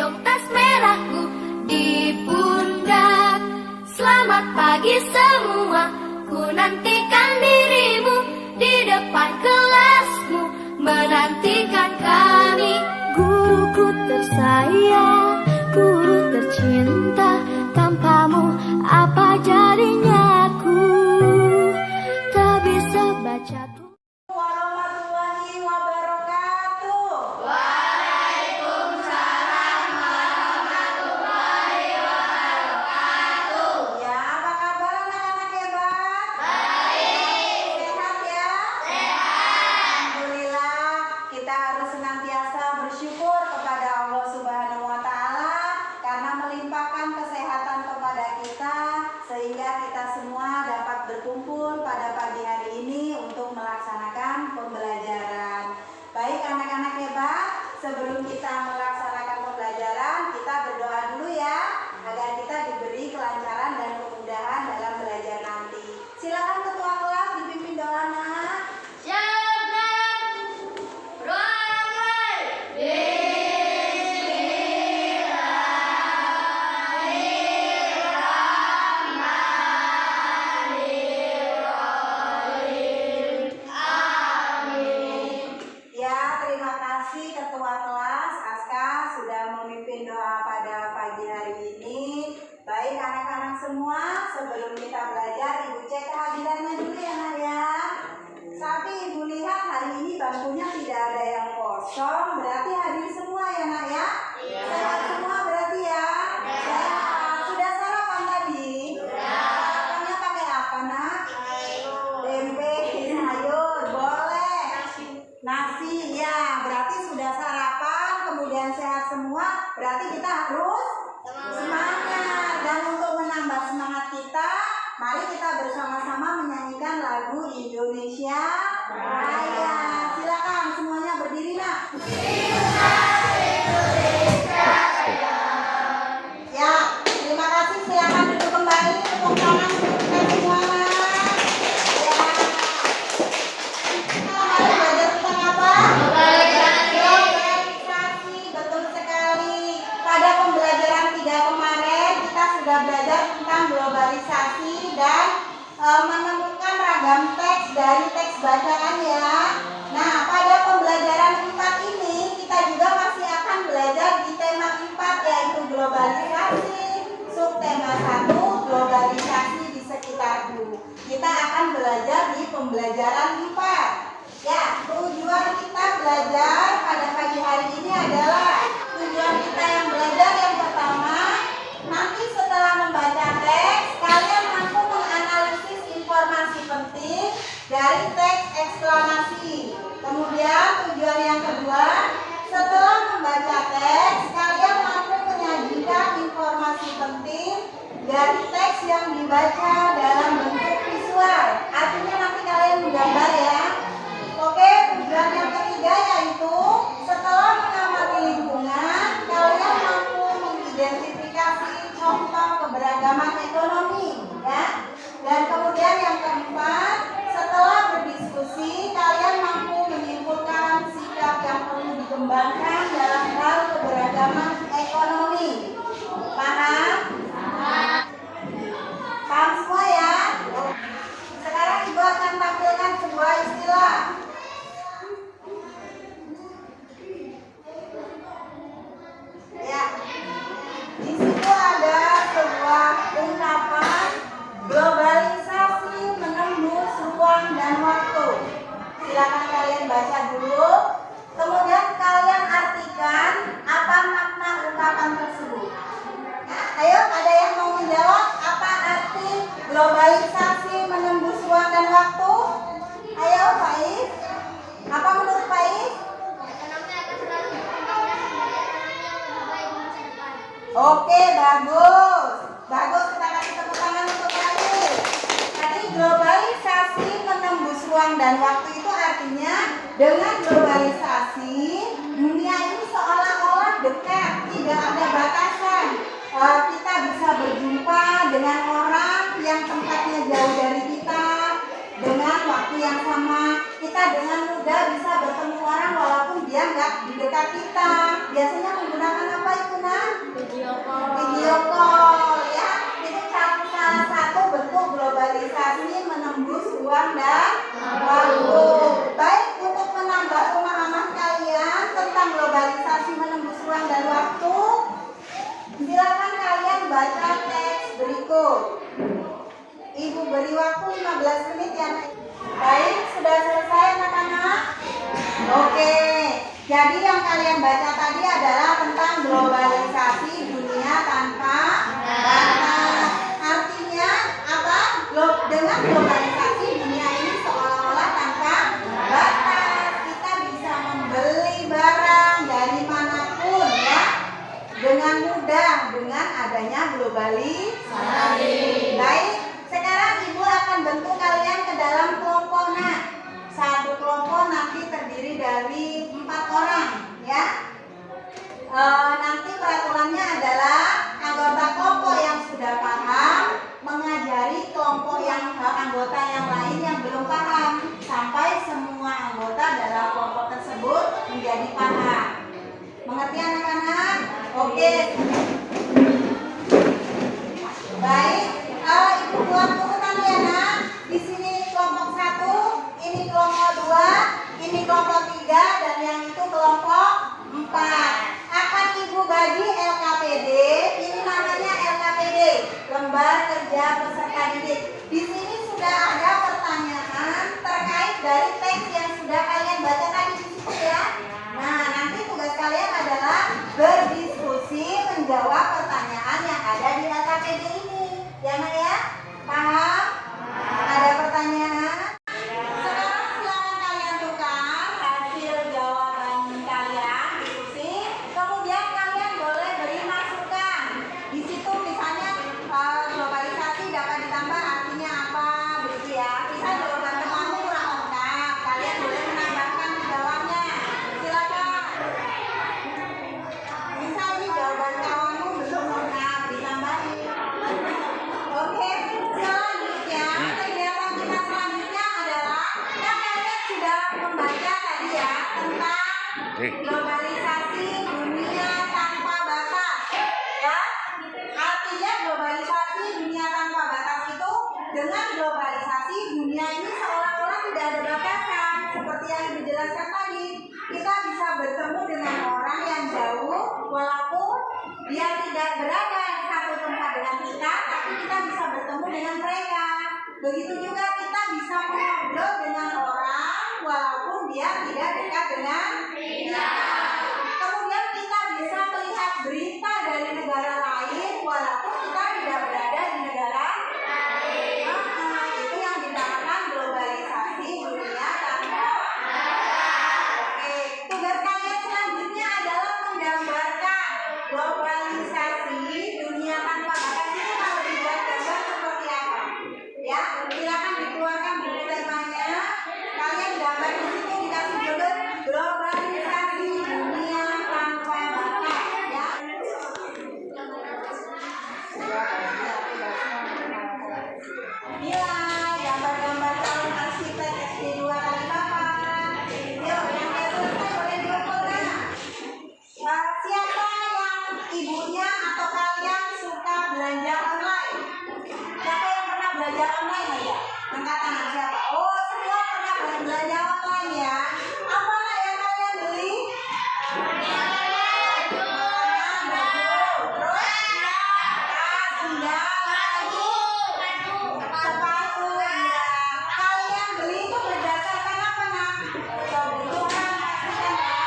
gendong tas merahku di pundak. Selamat pagi semua, ku nantikan dirimu di depan kelasmu, menantikan kami. Guruku tersayang, guru tercinta, tanpamu apa jadinya aku, tak bisa baca tulis. Warahmatullahi wabarakatuh. Waalaikumsalam warahmatullahi wabarakatuh. Ya, apa kabar anak-anak hebat? Baik. Sehat ya? Sehat. Alhamdulillah, kita harus senantiasa bersyukur kepada Allah Subhanahu wa Ta'ala karena melimpahkan kesehatan kepada kita, sehingga kita semua dapat berkumpul pada pagi hari ini untuk melaksanakan pembelajaran. Baik anak-anak hebat, sebelum kita melaksanakan pembelajaran, kita berdoa dulu ya, agar kita diberi kelancaran dan kemudahan dalam belajar nanti. Silakan ketua kelas dipimpin doa, nak. Ya, terima kasih ketua kelas Aska sudah memimpin doa pada pagi hari ini. Baik anak-anak semua, sebelum kita belajar, Ibu cek kehadirannya dulu ya nak ya. Tapi Ibu lihat hari ini bangkunya tidak ada yang kosong, berarti hadir semua ya nak ya. Sehat semua berarti ya. Sehat. Sudah sarapan tadi? Sarapannya pakai apa nak? Tempe, sayur, boleh. Nasi, ya berarti sudah sarapan, kemudian sehat semua, berarti kita harus semangat. Dan untuk menambah semangat kita, mari kita bersama-sama menyanyikan lagu Indonesia Raya. Silakan semuanya berdiri nak. Ya, terima kasih. Silakan duduk kembali, tepuk tangan untuk kita semua. Belajar tentang globalisasi dan menemukan ragam teks dari teks bacaan ya. Nah, pada pembelajaran 4 ini kita juga masih akan belajar di tema 4, yaitu globalisasi. Subtema 1, globalisasi di sekitarku. Kita akan belajar di pembelajaran 4. Ya, tujuan kita belajar pada pagi hari ini adalah tujuan kita yang belajar yang pertama, nanti setelah membaca teks, kalian mampu menganalisis informasi penting dari teks eksplanasi. Kemudian tujuan yang kedua, setelah membaca teks, kalian mampu menyajikan informasi penting dari teks yang dibaca dalam bentuk visual. Artinya nanti kalian menggambar ya. Oke, tujuan yang ketiga yaitu setelah mengamati lingkungan, kalian mampu mengidentifikasi contoh keberagaman ekonomi ya. Dan kemudian yang keempat, setelah berdiskusi kalian mampu menyimpulkan sikap yang perlu dikembangkan dalam hal keberagaman ekonomi. Paham? Paham semua ya? Sekarang Ibu akan tampilkan sebuah istilah. Ya. Di situ ada sebuah ungkapan globalisasi menembus ruang dan waktu. Silakan kalian baca dulu. Kemudian kalian artikan apa makna ungkapan tersebut. Nah, ayo ada yang mau menjawab apa arti globalisasi menembus ruang dan waktu? Ayo Faiz. Apa menurut Faiz? Oke, bagus. Bagus, kita kasih tepuk tangan untuk Faiz. Tadi globalisasi menembus ruang dan waktu itu artinya dengan globalisasi dunia ini seolah-olah dekat, tidak ada batasan. Kita bisa berjumpa dengan orang yang tempatnya jauh dari kita dengan waktu yang sama. Kita dengan mudah bisa bertemu orang walaupun dia nggak di dekat kita. Biasanya menggunakan apa itu nak? call ya. Itu salah satu bentuk globalisasi menembus ruang dan waktu. Baik, untuk menambah pemahaman kalian tentang globalisasi menembus ruang dan waktu, silakan kalian baca teks berikut. Ibu beri waktu 15 menit ya. Baik, sudah selesai anak-anak? Oke, jadi yang kalian baca tadi adalah tentang globalisasi dunia tanpa batas. Artinya apa? Dengan globalisasi dunia ini seolah-olah tanpa batas. Kita bisa membeli barang dari manapun ya, dengan mudah dengan adanya globalisasi. Baik, sekarang ibu akan bentuk kalian ke dalam kelompok. Nah, satu kelompok nanti terdiri dari 4 orang ya. Nanti peraturannya adalah anggota kelompok yang sudah paham mengajari kelompok yang anggota yang lain yang belum paham sampai semua anggota dalam kelompok tersebut menjadi paham. Mengerti anak-anak? Oke. Baik, ibu buat urutan ya nak. Di sini kelompok 1, ini kelompok 2, ini kelompok 3, dan yang itu kelompok 4. Akan ibu bagi LKPD. Ini namanya LKPD, lembar kerja peserta didik. Di sini sudah ada pertanyaan terkait dari teks yang sudah kalian baca tadi di situ ya. Nah, nanti tugas kalian adalah berdiskusi menjawab pertanyaan yang ada di LKPD ini. Ya nak ya? Paham? Ada pertanyaan? Sekarang silakan kalian tukar hasil jawaban kalian, diskusi. Kemudian kalian boleh beri masukan. Di situ misalnya globalisasi dapat ditambah artinya apa, begitu ya. Bisa jawaban kamu kurang lengkap, kalian boleh menambahkan di bawahnya. Silakan. Bisa ini jawaban kamu belum lengkap, ditambahin. Oke, selanjutnya kegiatan kita selanjutnya adalah kan kalian sudah membaca tadi ya tentang globalisasi dunia tanpa batas ya. Artinya globalisasi dunia tanpa batas itu dengan globalisasi dunia ini seolah-olah tidak ada batasan. Seperti yang dijelaskan tadi, kita bisa bertemu dengan orang yang jauh walaupun dia tidak berada di satu tempat dengan kita, tapi kita bisa bertemu dengan mereka. Begitu juga kita bisa mengobrol dengan orang walaupun dia tidak dekat dengan kita. Kemudian kita bisa melihat berita dari negara lain walaupun kita tidak berada di negara lain. Itu yang dinamakan globalisasi dunia tanpa. Oke, tugas kalian selanjutnya adalah menggambarkan globalisasi dunia tanpa batas itu kalau dibuat gambar seperti apa? Ya, silakan dikeluarkan buku temanya. Kalian gambar di situ dikasih judul globalisasi dunia tanpa batas ya. Nilai gambar-gambar calon arsitek SD2 kali papan. Yuk, yang udah selesai boleh diukur kan? Siapa yang ibunya atau kalian suka belanja online? Siapa yang pernah belanja online aja? Angkat tangan siapa? Oh, semua pernah belanja online ya. Apa yang kalian beli? Makanan, baju, terus tas, sendal, sepatu ya. Kalian beli itu berdasarkan apa nak? Kebutuhan pasti kan ya?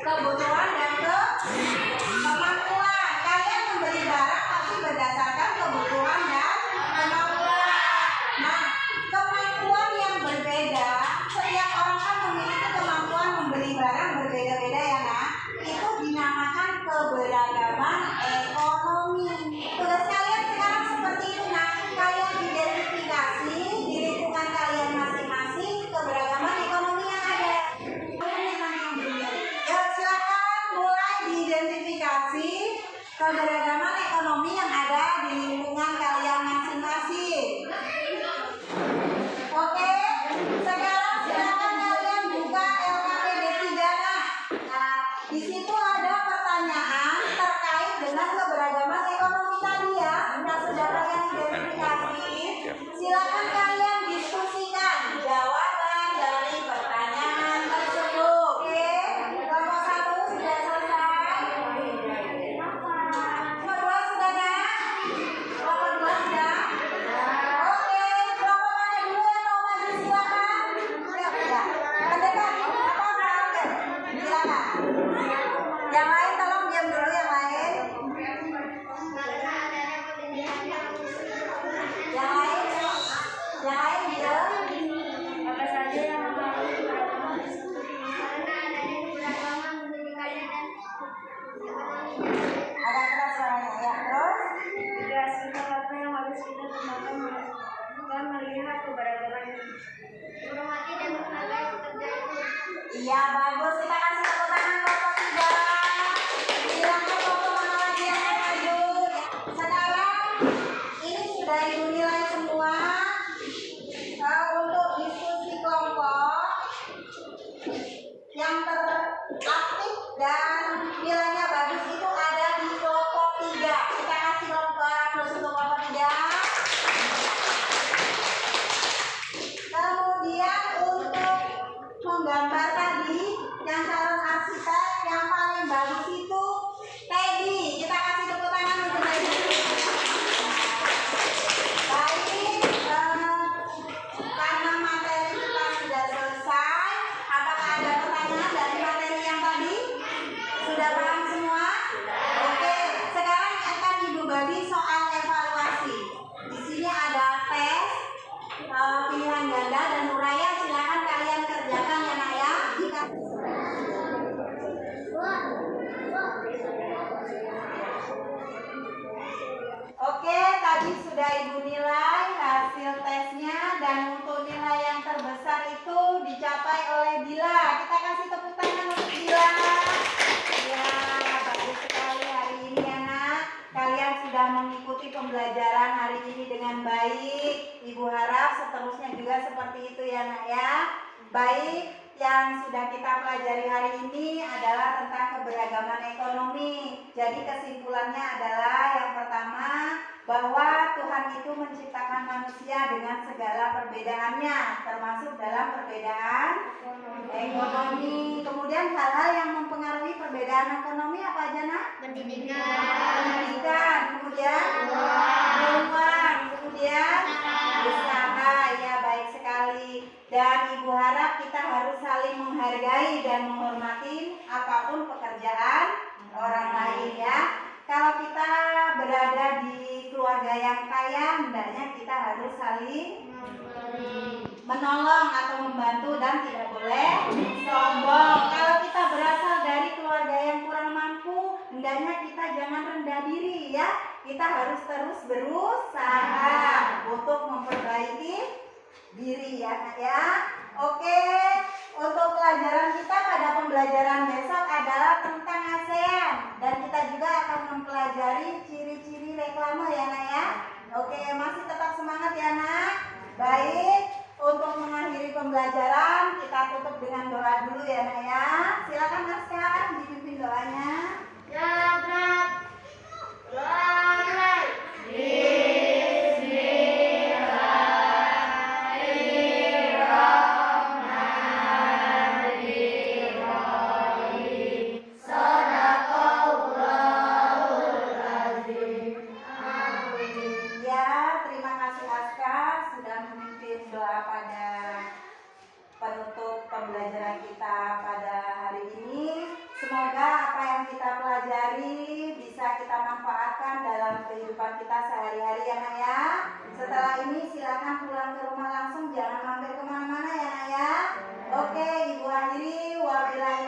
Kebutuhan dan kemampuan. Kalian membeli barang pasti berdasarkan kebutuhan dan kemampuan. Nah, kemampuan yang berbeda, setiap orang kan memiliki kemampuan membeli barang berbeda-beda ya nak. Itu dinamakan keberagaman ekonomi. Tugas kalian sekarang seperti itu nak. Kalian identifikasi di lingkungan kalian masing-masing keberagaman ekonomi yang ada. Ya, silakan mulai diidentifikasi keberagaman ekonomi yang ada di lingkungan kalian masing-masing. Oke, sekarang silakan kalian buka LKPD 3 nah. Di situ ada pertanyaan terkait dengan keberagaman ekonomi. sudah Ibu nilai hasil tesnya dan untuk nilai yang terbesar itu dicapai oleh Dila. Kita kasih tepuk tangan untuk Dila. Ya, bagus sekali hari ini ya nak. Kalian sudah mengikuti pembelajaran hari ini dengan baik. Ibu harap seterusnya juga seperti itu ya nak ya. Baik, yang sudah kita pelajari hari ini adalah tentang keberagaman ekonomi. Jadi kesimpulannya adalah yang pertama, bahwa Tuhan itu menciptakan manusia dengan segala perbedaannya, termasuk dalam perbedaan ekonomi. Kemudian hal-hal yang mempengaruhi perbedaan ekonomi apa aja nak? Pendidikan, kemudian uang, kemudian usaha. Ya, baik sekali. Dan Ibu harap kita harus saling menghargai dan menghormati apapun pekerjaan orang lain ya. Kalau kita berada di keluarga yang kaya, hendaknya kita harus saling menolong atau membantu dan tidak boleh sombong. Kalau kita berasal dari keluarga yang kurang mampu, hendaknya kita jangan rendah diri ya. Kita harus terus berusaha untuk memperbaiki diri ya nak ya. Oke, untuk pelajaran kita pada pembelajaran besok adalah tentang ASEAN dan kita juga akan mempelajari ciri-ciri reklame ya nak ya. Oke, masih tetap semangat ya nak. Baik, untuk mengakhiri pembelajaran kita tutup dengan doa dulu ya nak ya. Silakan Naskah dipimpin doanya. Ya, Brat. Penutup pembelajaran kita pada hari ini. Semoga apa yang kita pelajari bisa kita manfaatkan dalam kehidupan kita sehari-hari ya nak ya. Setelah ini silakan pulang ke rumah langsung, jangan mampir kemana-mana ya nak ya. Oke, Ibu akhiri. Wabillahi